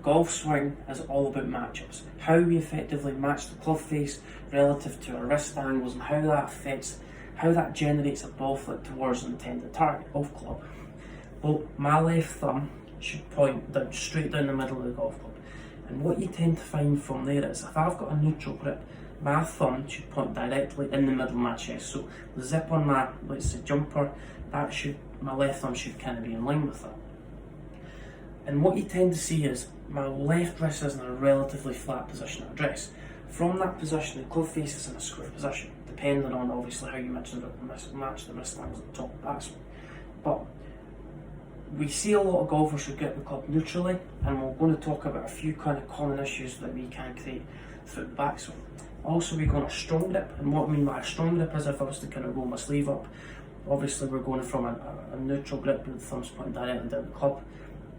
golf swing is all about matchups. How we effectively match the club face relative to our wrist angles and how that generates a ball flick towards the intended target, golf club. Well, my left thumb should point down, straight down the middle of the golf club. And what you tend to find from there is, if I've got a neutral grip, my thumb should point directly in the middle of my chest. So the zip on my, let's say, jumper, my left thumb should kind of be in line with that. And what you tend to see is my left wrist is in a relatively flat position at address. From that position, the club face is in a square position, depending on obviously how you match the wrist angles at the top of the backswing. But we see a lot of golfers who grip the club neutrally, and we're going to talk about a few kind of common issues that we can create through the backswing. Also, we go on a strong grip, and what I mean by a strong grip is if I was to kind of roll my sleeve up, obviously we're going from a neutral grip with the thumbs pointing directly down the club.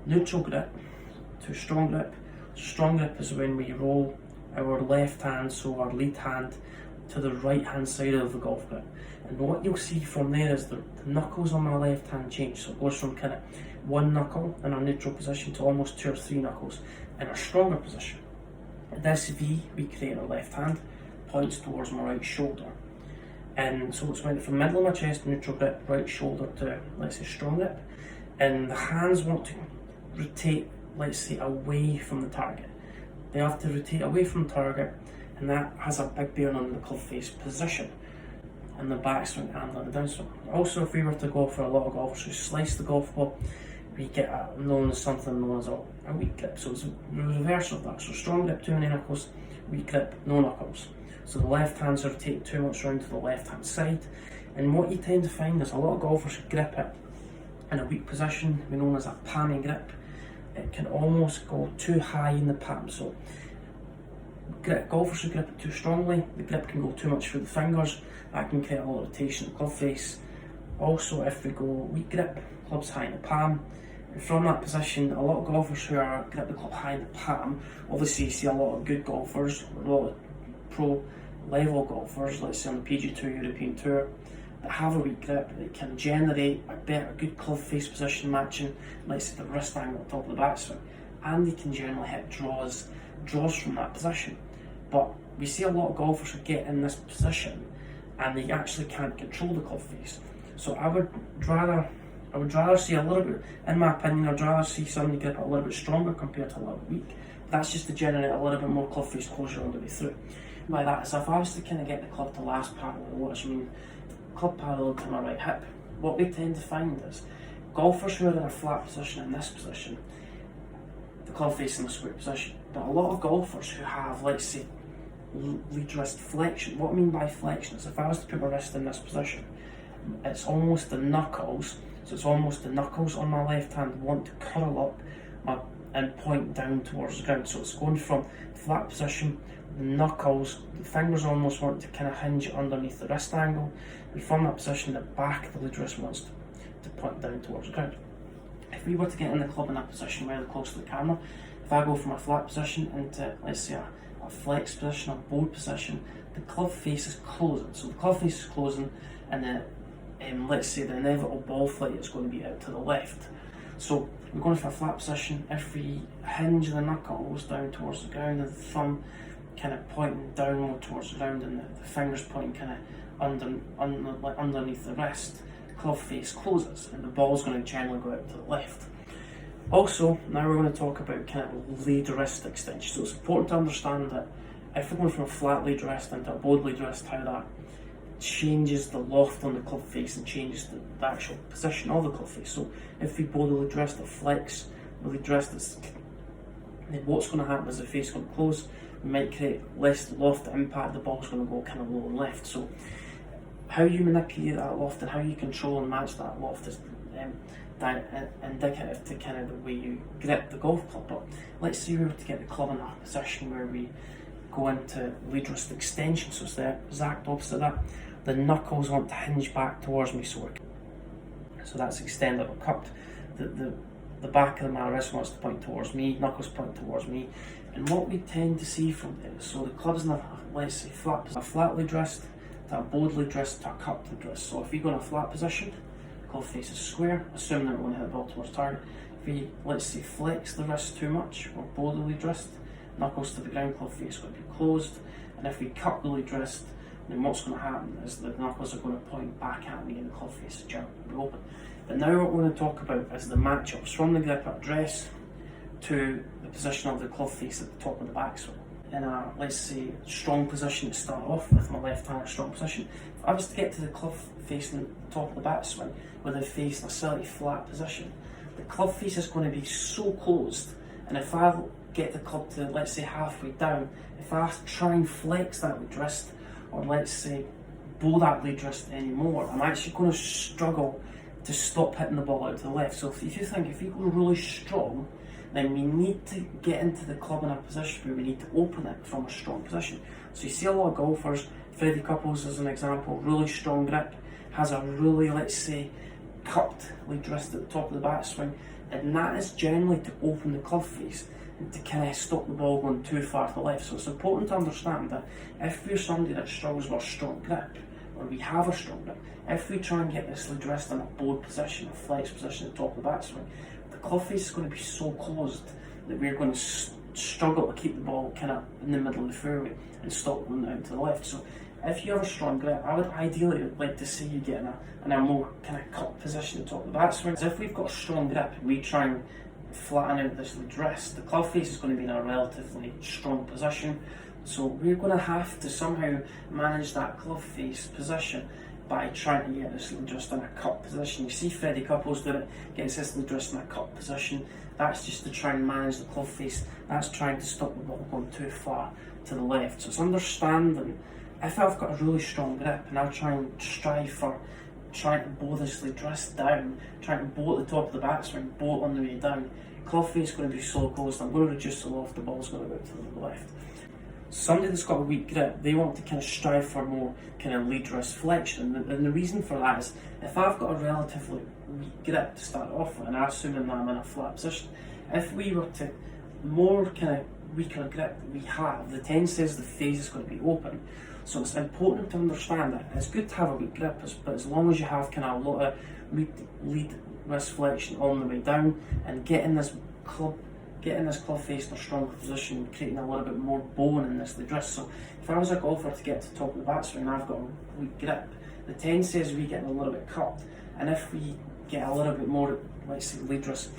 Neutral grip to strong grip. Strong grip is when we roll our left hand, so our lead hand, to the right hand side of the golf grip. And what you'll see from there is the knuckles on my left hand change. So it goes from kind of one knuckle in our neutral position to almost 2 or 3 knuckles in our stronger position. This V we create in our left hand points towards my right shoulder. And so it's went from middle of my chest, neutral grip, right shoulder to, let's say, strong grip. And the hands want to rotate, let's say, away from the target. They have to rotate away from the target, and that has a big bearing on the club face position in the backswing and on the downswing. Also, if we were to go for a lot of golfers who slice the golf ball, we get something known as a weak grip. So it's the reverse of that. So strong grip, too many knuckles, weak grip, no knuckles. So the left hands rotate too much round to the left hand side. And what you tend to find is a lot of golfers who grip it in a weak position, we known as a palmy grip. It can almost go too high in the palm. So golfers who grip it too strongly, the grip can go too much through the fingers. That can create a lot of rotation in the club face. Also, if we go weak grip, club's high in the palm. And from that position, a lot of golfers who are grip the club high in the palm, obviously you see a lot of good golfers, a lot of pro level golfers, let's say on the PGA Tour, European Tour, that have a weak grip, that can generate a good club face position matching, let's say, the wrist angle at the top of the backswing, and they can generally hit draws from that position. But we see a lot of golfers who get in this position and they actually can't control the club face. So I would rather see a little bit, in my opinion, I'd rather see somebody grip it a little bit stronger compared to a little bit weak. That's just to generate a little bit more club face closure on the way through. By that is, if I was to kind of get the club to last parallel, what I mean, club parallel to my right hip, what we tend to find is golfers who are in a flat position in this position, the club face in a square position. But a lot of golfers who have, let's say, lead wrist flexion. What I mean by flexion is if I was to put my wrist in this position, it's almost the knuckles, so it's almost the knuckles on my left hand want to curl up and point down towards the ground. So it's going from flat position, the knuckles, the fingers almost want to kind of hinge underneath the wrist angle, and from that position the back of the lead wrist wants to point down towards the ground. If we were to get in the club in that position really close to the camera, if I go from a flat position into, let's say, a flex position, a bowed position, the club face is closing. So the club face is closing, and let's say the inevitable ball flight is going to be out to the left. So we're going for a flat position. If we hinge the knuckles down towards the ground and the thumb kind of pointing downward towards the ground and the fingers pointing kind of underneath the wrist, the club face closes and the ball's going to generally go out to the left. Also, now we're going to talk about kind of lead wrist extension. So it's important to understand that if we're going from a flat lead wrist into a bowed lead wrist, how that changes the loft on the club face and changes the actual position of the club face. So if we bow the lead wrist or flex the lead wrist, then what's going to happen is the face is going to close. We might create less loft impact, the ball's going to go kind of low and left. So how you manipulate that loft and how you control and match that loft is indicative to kind of the way you grip the golf club. But let's say we were to get the club in a position where we go into lead wrist extension, so it's the exact opposite of that. The knuckles want to hinge back towards me, so that's extended or cupped. The back of my wrist wants to point towards me, knuckles point towards me. And what we tend to see from there, so the club's in a, let's say, a flat lead wrist to a bowed lead wrist to a cupped lead wrist. So if we go in a flat position, club face is square, assuming that we're going to hit the ball towards target. If we, let's say, flex the wrist too much or bow the lead wrist, knuckles to the ground, club face is going to be closed. And if we cut the lead wrist, then what's going to happen is the knuckles are going to point back at me and the club face is going to be open. But now what we're going to talk about is the matchups from the grip at address to the position of the club face at the top of the backswing. In a, let's say, strong position to start off with, my left hand strong position, if I was to get to the club face in the top of the backswing with it facing a slightly flat position, the club face is going to be so closed, and if I get the club to, let's say, halfway down, if I try and flex that lead wrist, or let's say bow that lead wrist anymore, I'm actually going to struggle to stop hitting the ball out to the left. So if you think, if you go really strong, then we need to get into the club in a position where we need to open it from a strong position. So you see a lot of golfers, Freddie Couples as an example, really strong grip, has a really, let's say, cupped lead wrist at the top of the backswing, and that is generally to open the club face and to kind of stop the ball going too far to the left. So it's important to understand that if we're somebody that struggles with a strong grip, or we have a strong grip, if we try and get this lead wrist in a bowed position, a flex position at the top of the backswing, the club face is going to be so closed that we're going to struggle to keep the ball kind of in the middle of the fairway and stop going out to the left. So if you have a strong grip, I would ideally like to see you get in a more kind of cut position at the top of the backswing. So if we've got a strong grip and we try and flatten out this lead wrist, the club face is going to be in a relatively strong position. So we're going to have to somehow manage that club face position by trying to get this lead wrist in a cut position. You see Freddie Couples do it, gets this lead wrist in a cut position. That's just to try and manage the club face. That's trying to stop the ball going too far to the left. So it's understanding, if I've got a really strong grip and I'll try and strive for trying to bow this lead wrist down, trying to bow at the top of the backswing, bow it on the way down, club face is going to be so close, I'm going to reduce the loft, the ball's going to go to the left. Somebody that's got a weak grip, they want to kind of strive for more kind of lead wrist flexion, and the reason for that is, if I've got a relatively weak grip to start off with, and I'm assuming that I'm in a flat position, if we were to more kind of weaker grip that we have, the tendency is the face is going to be open. So it's important to understand that it's good to have a weak grip, but as long as you have kind of a lot of lead wrist flexion on the way down and getting this club face in a stronger position, creating a little bit more bone in this lead wrist. So if I was a golfer to get to the top of the backswing and I've got a weak grip, the tendency is we get a little bit cupped, and if we get a little bit more, let's say, lead wrist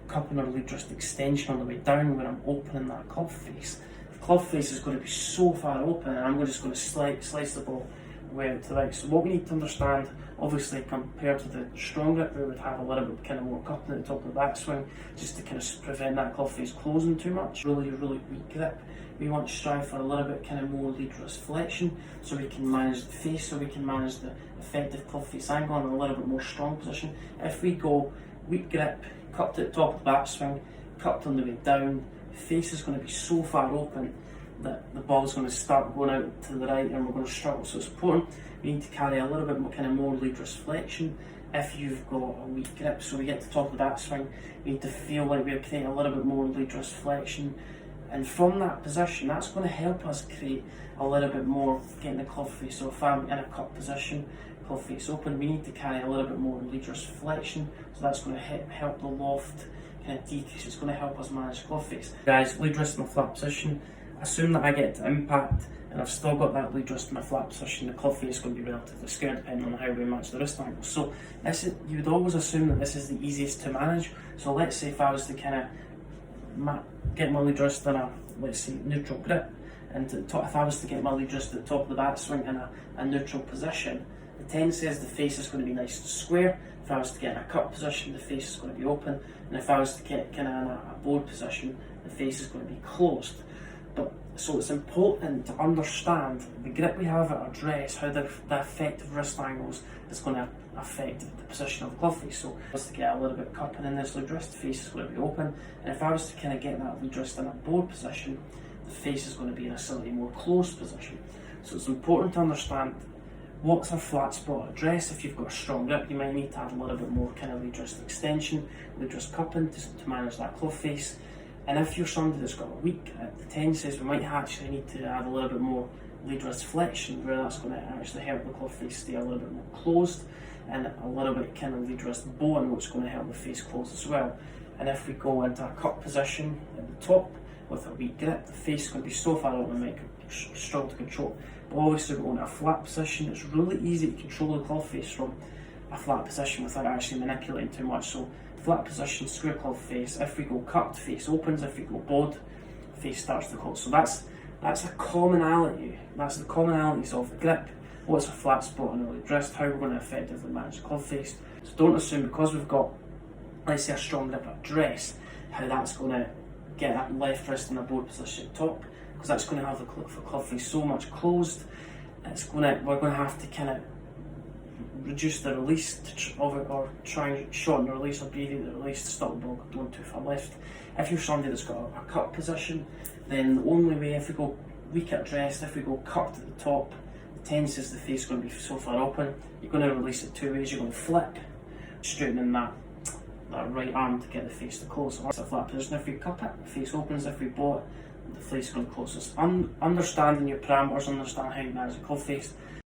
cupping or lead wrist extension on the way down when I'm opening that club face, the club face is going to be so far open and I'm just going to slice the ball way out to the right. So what we need to understand, obviously, compared to the strong grip, we would have a little bit kind of more cupping at the top of the backswing just to kind of prevent that club face closing too much. Really weak grip, we want to strive for a little bit kind of more lead wrist flexion so we can manage the face, so we can manage the effective club face angle in a little bit more strong position. If we go weak grip, cupped at the top of the backswing, cupped on the way down, the face is going to be so far open that the ball's going to start going out to the right and we're going to struggle. So it's important we need to carry a little bit more kind of more lead wrist flexion if you've got a weak grip. So we get to the top of the backswing, we need to feel like we're creating a little bit more lead wrist flexion, and from that position that's going to help us create a little bit more getting the club face. So if I'm in a cut position, club face open, we need to carry a little bit more lead wrist flexion, so that's going to help the loft kind of decrease. It's going to help us manage club face. Guys, lead wrist in a flat position, assume that I get to impact and I've still got that lead wrist in a flat position, the club face is going to be relatively square depending on how we match the wrist angle. So you would always assume that this is the easiest to manage. So let's say if I was to kind of get my lead wrist in a, let's say, neutral grip, and if I was to get my lead wrist at the top of the backswing in a neutral position, the tendency is the face is going to be nice and square. If I was to get in a cut position, the face is going to be open, and if I was to get kind of in a bowed position, the face is going to be closed. So it's important to understand the grip we have at address, how the effective wrist angles is going to affect the position of the club face. So if I was to get a little bit cupping in this lead wrist, the face is going to be open, and if I was to kind of get that lead wrist in a bowed position, the face is going to be in a slightly more closed position. So it's important to understand what's a flat spot address. If you've got a strong grip, you might need to add a little bit more kind of lead wrist extension, lead wrist cupping to manage that club face. And if you're somebody that's got a weak grip, the tendency is we might actually need to add a little bit more lead wrist flexion, where that's going to actually help the club face stay a little bit more closed, and a little bit kind of lead wrist bowing, which is going to help the face close as well. And if we go into a cup position at the top with a weak grip, the face is going to be so far open we might struggle to control. But obviously we go into a flat position. It's really easy to control the club face from a flat position without actually manipulating too much. So flat position, square club face. If we go cupped, face opens. If we go bowed, face starts to close. So that's a commonality. That's the commonalities of the grip. What's a flat spot on early wrist? How we're going to effectively manage the club face. So don't assume because we've got, let's say, a strong grip at dress, how that's going to get that left wrist in a bowed position at top, because that's going to have the club face so much closed. We're going to have to kind of reduce the release of it, or try and shorten the release or abbreviate the release to stop the ball going too far left. If you're somebody that's got a cup position, then the only way, if we go weak at dress, if we go cupped at the top, the tendency is the face is going to be so far open. You're going to release it two ways. You're going to flip, straightening that right arm to get the face to close. So that's a flat position. If we cup it, the face opens. If we bow it, the face is going to close. So understanding your parameters, understand how you manage the club face.